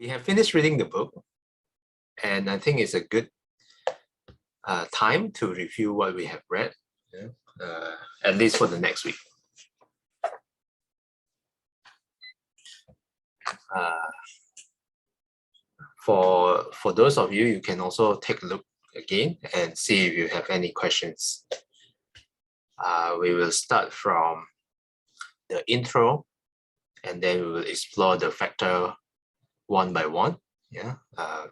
We have finished reading the book, and I think it's a good time to review what we have read, at least for the next week. For those of you, you can also take a look again and see if you have any questions. We will start from the intro, and then we will explore the factor one by one.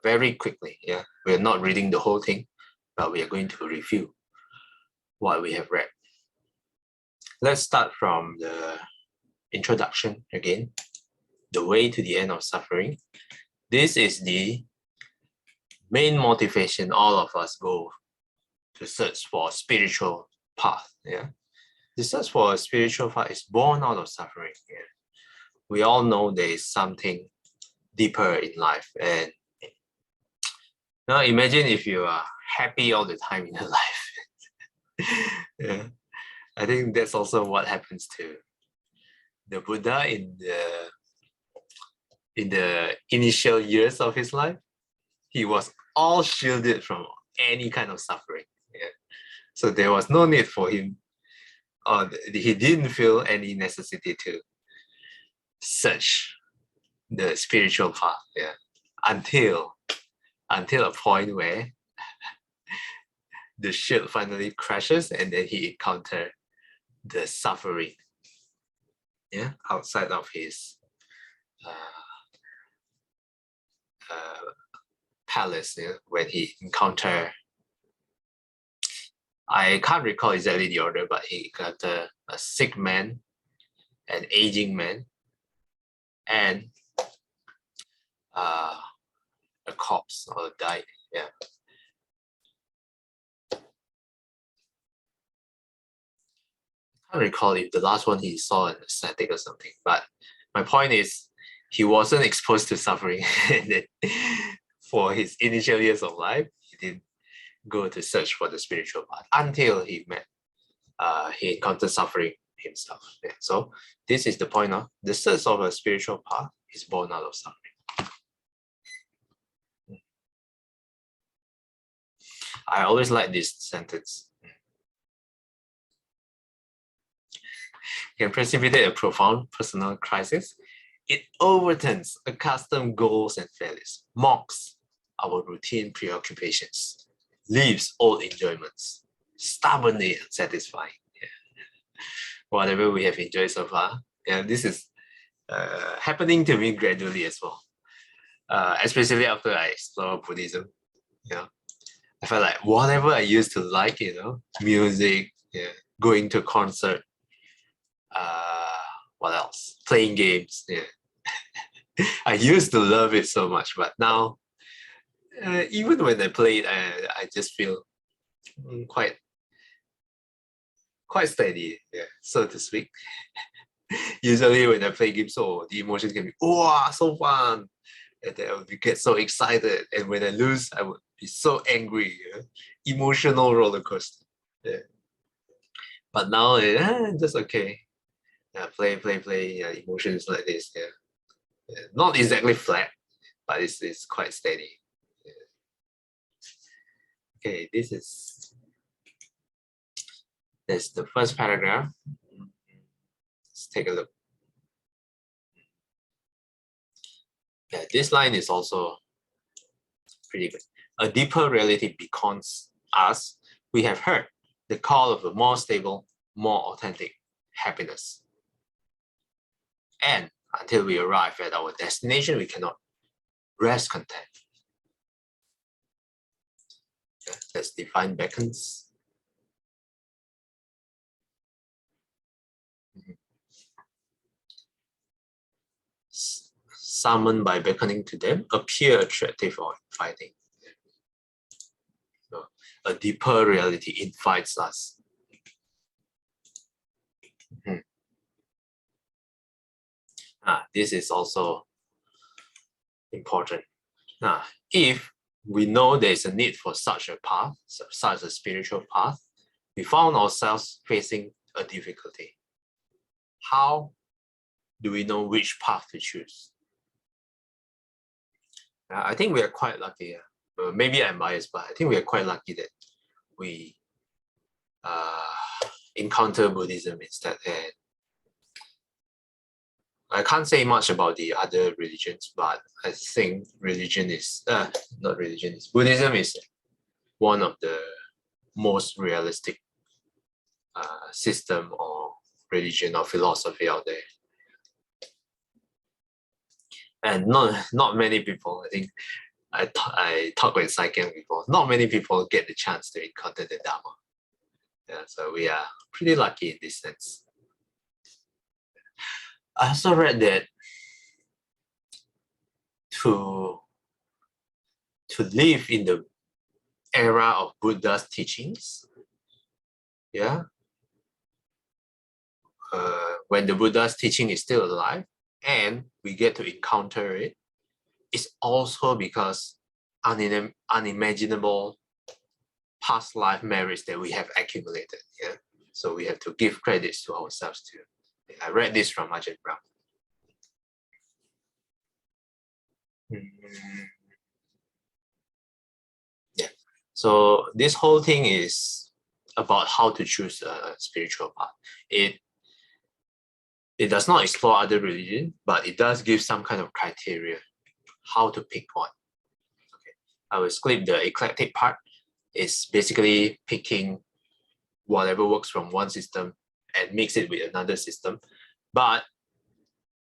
Very quickly. We're not reading the whole thing, but we are going to review what we have read. Let's start from the introduction again. The way to the end of suffering. This is the main motivation all of us go to search for a spiritual path. The search for a spiritual path is born out of suffering. We all know there is something deeper in life, and now imagine if you are happy all the time in your life. I think that's also what happens to the Buddha in the initial years of his life. He was all shielded from any kind of suffering. So there was no need for him, or he didn't feel any necessity to search the spiritual path. Until a point where the shield finally crashes, and then he encountered the suffering outside of his palace, when he encountered, I can't recall exactly the order, but he encountered a sick man, an aging man, and a corpse or died. I can't recall if the last one he saw an ascetic or something, but my point is he wasn't exposed to suffering. And then for his initial years of life, he didn't go to search for the spiritual path until he encountered suffering himself. So this is the point of the search of a spiritual path is born out of suffering. I always like this sentence. Can precipitate a profound personal crisis. It overturns accustomed goals and failures, mocks our routine preoccupations, leaves old enjoyments, stubbornly unsatisfying. Whatever we have enjoyed so far, this is happening to me gradually as well. Especially after I explore Buddhism, I felt like whatever I used to like, music, going to a concert, what else? Playing games. I used to love it so much, but now, even when I play it, I just feel quite steady, so to speak. Usually when I play games, the emotions can be, wow, so fun. And then I would get so excited. And when I lose, I would be so angry. Emotional roller coaster. But now, just okay. Play. Emotions like this. Not exactly flat, but it's quite steady. Okay, that's the first paragraph. Let's take a look. This line is also pretty good. A deeper reality beckons us. We have heard the call of a more stable, more authentic happiness. And until we arrive at our destination, we cannot rest content. Let's define beckons. Summoned by beckoning to them, appear attractive or inviting. A deeper reality invites us. This is also important. If we know there is a need for such a path, such a spiritual path, we found ourselves facing a difficulty. How do we know which path to choose? I think we are quite lucky. Maybe I'm biased, but I think we are quite lucky that we encounter Buddhism instead. And I can't say much about the other religions, but I think Buddhism is one of the most realistic system or religion or philosophy out there. And not many people, I think I talked with Saiken before, not many people get the chance to encounter the Dharma. Yeah, so we are pretty lucky in this sense. I also read that to live in the era of Buddha's teachings, yeah, when the Buddha's teaching is still alive and we get to encounter it, it's also because unimaginable past life merits that we have accumulated. Yeah, so we have to give credits to ourselves too. I read this from Ajahn Brahm. Yeah, so this whole thing is about how to choose a spiritual path. It does not explore other religions, but it does give some kind of criteria how to pick one. Okay, I will skip the eclectic part. It's basically picking whatever works from one system and mix it with another system. But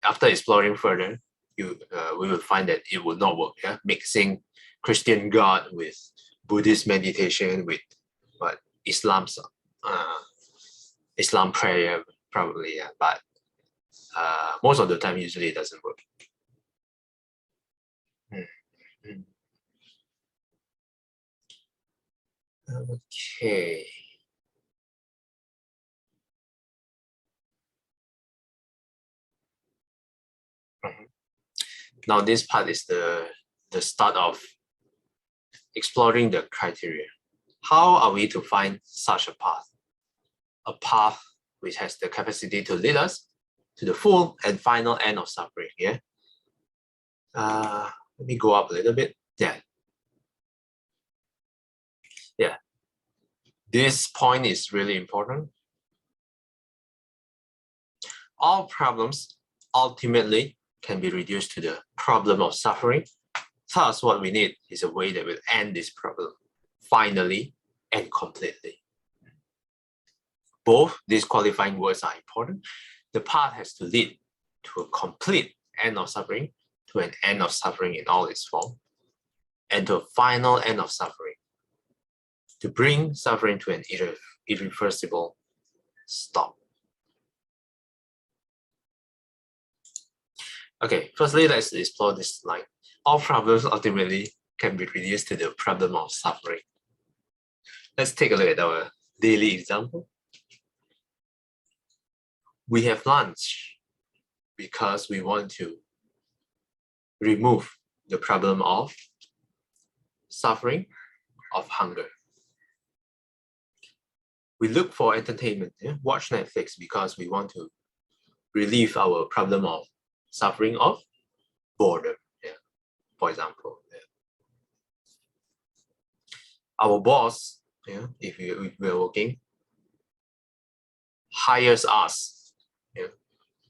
after exploring further, we will find that it will not work. Yeah, mixing Christian God with Buddhist meditation with what Islam prayer probably. Yeah, but most of the time, usually it doesn't work. Okay. Now this part is the start of exploring the criteria. How are we to find such a path? A path which has the capacity to lead us to the full and final end of suffering. Yeah. Let me go up a little bit. Yeah. Yeah. This point is really important. All problems ultimately can be reduced to the problem of suffering. Thus, what we need is a way that will end this problem finally and completely. Both these qualifying words are important. The path has to lead to a complete end of suffering, to an end of suffering in all its form, and to a final end of suffering, to bring suffering to an irreversible stop. Okay, firstly, let's explore this line. All problems ultimately can be reduced to the problem of suffering. Let's take a look at our daily example. We have lunch because we want to remove the problem of suffering, of hunger. We look for entertainment, yeah? Watch Netflix because we want to relieve our problem of suffering of boredom, yeah? For example. Yeah. Our boss, yeah, if we're working, hires us. Yeah?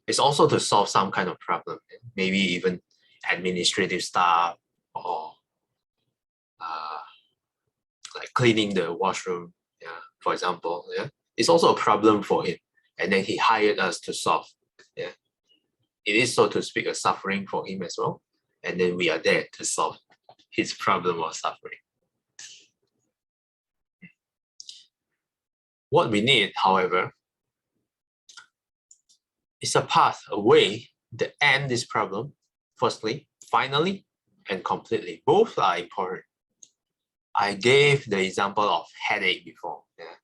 It's also to solve some kind of problem, yeah? Maybe even administrative stuff or like cleaning the washroom, yeah, for example. Yeah, it's also a problem for him, and then he hired us to solve. Yeah, it is, so to speak, a suffering for him as well, and then we are there to solve his problem of suffering. What we need, however, is a path, a way to end this problem, firstly, finally, and completely. Both are important. I gave the example of headache before. Yeah.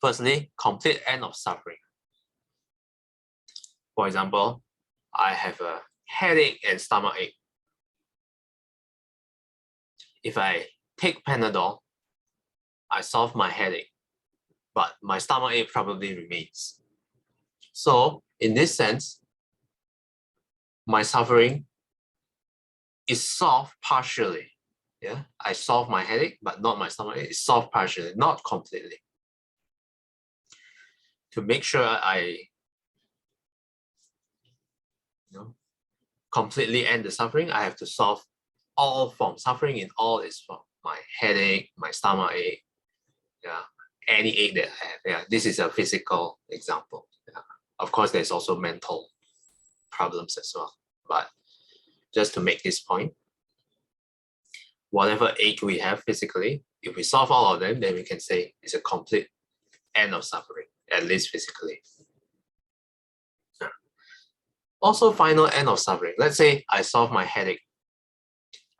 Firstly, complete end of suffering. For example, I have a headache and stomach ache. If I take Panadol, I solve my headache, but my stomach ache probably remains. So in this sense, my suffering is solved partially. Yeah, I solve my headache, but not my stomach ache. It's solved partially, not completely. To make sure I completely end the suffering, I have to solve all forms, suffering in all its form. My headache, my stomach ache, yeah, any ache that I have. Yeah, this is a physical example. Yeah. Of course, there's also mental problems as well. But just to make this point, whatever ache we have physically, if we solve all of them, then we can say it's a complete end of suffering, at least physically. Also, final end of suffering. Let's say I solve my headache.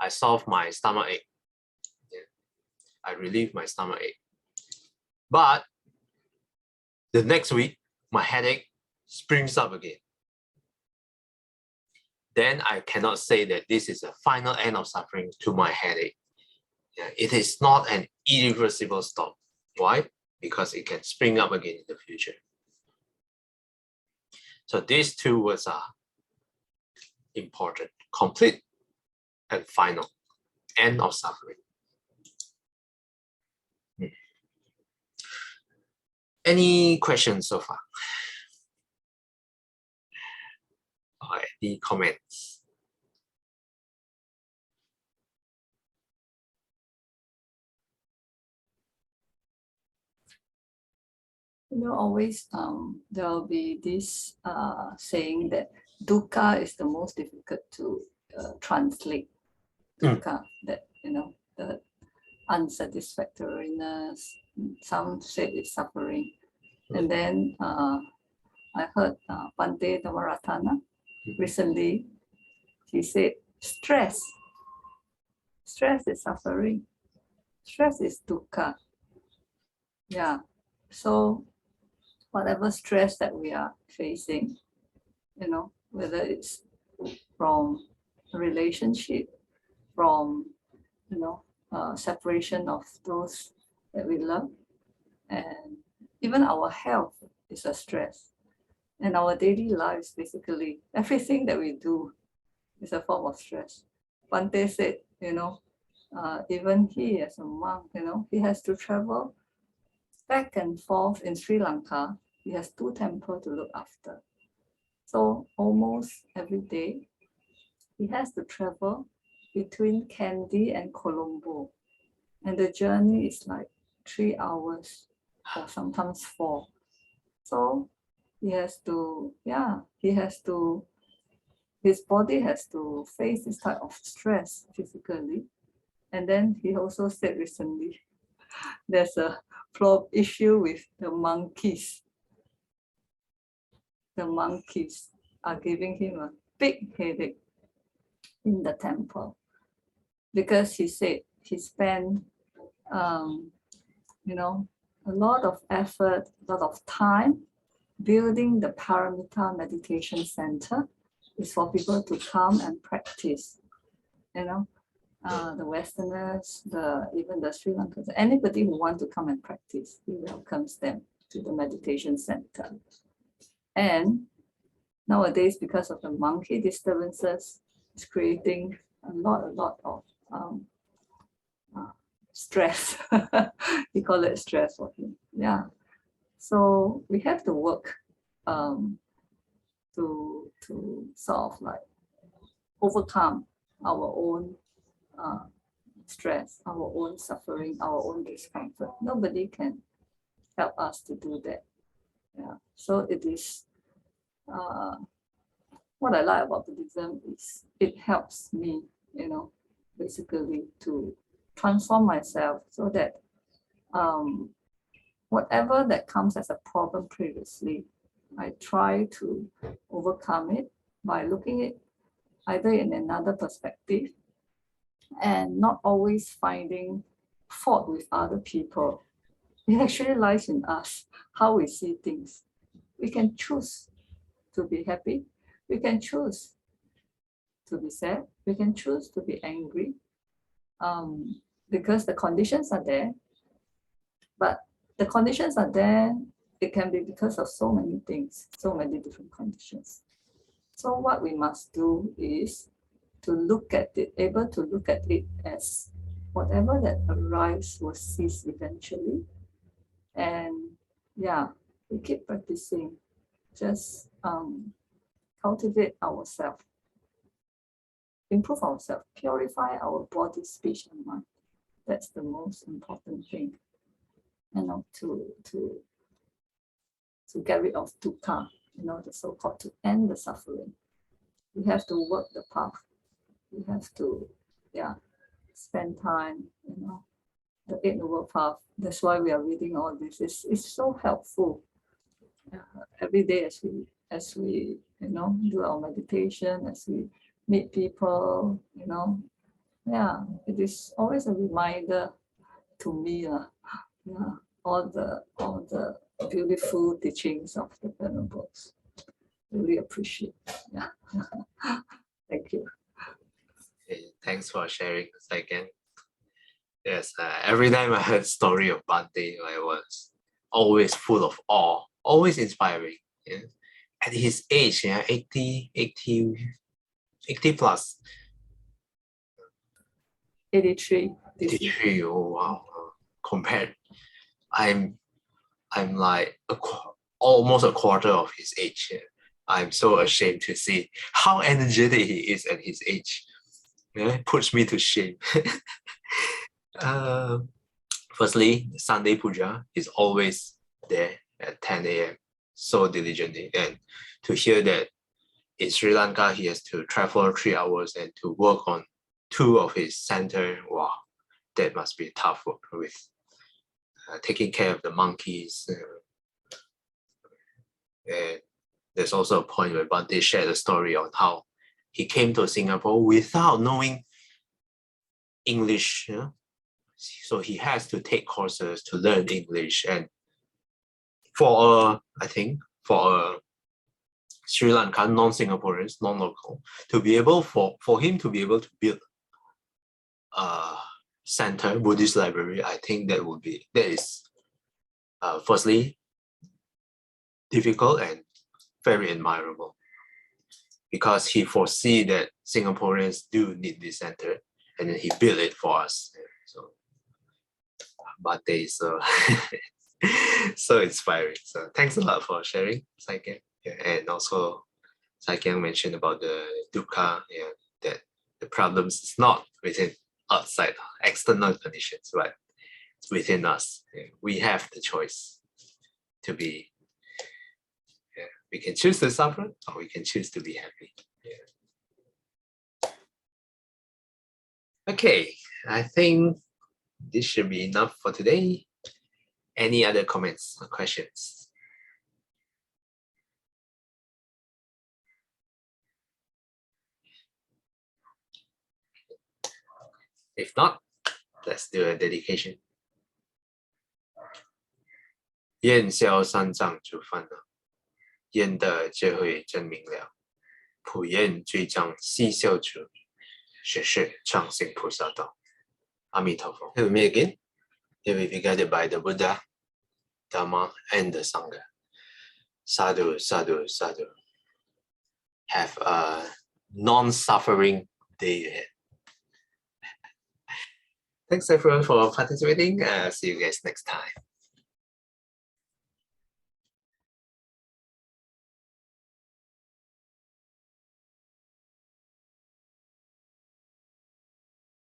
I solve my stomach ache. Yeah. I relieve my stomach ache. But the next week, my headache springs up again. Then I cannot say that this is a final end of suffering to my headache. Yeah. It is not an irreversible stop. Why? Because it can spring up again in the future. So these two words are important: complete and final, end of suffering. Any questions so far? Or any comments? Always there'll be this saying that dukkha is the most difficult to translate. Dukkha, that the unsatisfactoriness. Some say it's suffering, and then I heard Bhante Dhammaratana recently. He said stress. Stress is suffering. Stress is dukkha. Yeah. So whatever stress that we are facing, whether it's from a relationship, from separation of those that we love, and even our health is a stress. And our daily lives, basically, everything that we do is a form of stress. Bhante said, even he as a monk, he has to travel back and forth in Sri Lanka. He has 2 temples to look after. So almost every day, he has to travel between Kandy and Colombo. And the journey is like 3 hours or sometimes 4. So his body has to face this type of stress physically. And then he also said recently, there's a issue with the monkeys. The monkeys are giving him a big headache in the temple, because he said he spent a lot of effort, a lot of time building the Paramita meditation center. Is for people to come and practice. The Westerners, even the Sri Lankans, anybody who wants to come and practice, he welcomes them to the meditation center. And nowadays, because of the monkey disturbances, it's creating a lot of stress. We call it stress for him. Yeah. So we have to work to sort of like overcome our own stress, our own suffering, our own discomfort. Nobody can help us to do that. Yeah. So it is what I like about Buddhism is it helps me, basically to transform myself so that whatever that comes as a problem previously, I try to overcome it by looking at it either in another perspective and not always finding fault with other people. It actually lies in us, how we see things. We can choose to be happy. We can choose to be sad. We can choose to be angry because the conditions are there. But the conditions are there, it can be because of so many things, so many different conditions. So what we must do is look at it, able to look at it as whatever that arrives will cease eventually. And yeah, we keep practicing, just cultivate ourselves, improve ourselves, purify our body, speech, and mind. That's the most important thing. To get rid of dukkha, the so-called, to end the suffering. We have to work the path. We have to, spend time, the Eight Noble Path. That's why we are reading all this. It's so helpful. Every day as we do our meditation, as we meet people, it is always a reminder to me, all the beautiful teachings of the Venerable. Really appreciate. Yeah. Thank you. Okay, thanks for sharing, Saiken. Yes, every time I heard story of Bhante, I was always full of awe, always inspiring. Yeah. At his age, 80 plus. 83. 83, oh wow. Compared, I'm like almost a quarter of his age. Yeah. I'm so ashamed to see how energetic he is at his age. Yeah, it puts me to shame. Firstly, Sunday Puja is always there at 10 a.m. so diligently. And to hear that in Sri Lanka, he has to travel 3 hours and to work on 2 of his center, wow, that must be tough work with taking care of the monkeys. And there's also a point where Bhante shared a story on how he came to Singapore without knowing English. So he has to take courses to learn English. And for a Sri Lankan non-Singaporeans, non-local, to be able for him to be able to build a center, Buddhist library, I think that is firstly difficult and very admirable, because he foresee that Singaporeans do need this center, and then he built it for us. So, but they so inspiring. So thanks a lot for sharing, Saiken. Yeah, and also Saiken mentioned about the dukkha, that the problems is not within outside external conditions, but it's within us. Yeah, we have the choice to be. We can choose to suffer, or we can choose to be happy. Yeah. Okay, I think this should be enough for today. Any other comments or questions? If not, let's do a dedication. 愿消三障诸烦恼，愿得智慧真明了。普愿罪障悉消除，实是常行菩萨道。阿弥陀佛。Here we meet again. Here we be guided by the Buddha, Dharma, and the Sangha. Sadhu, sadhu, sadhu. Have a non-suffering day ahead. Thanks everyone for participating. See you guys next time.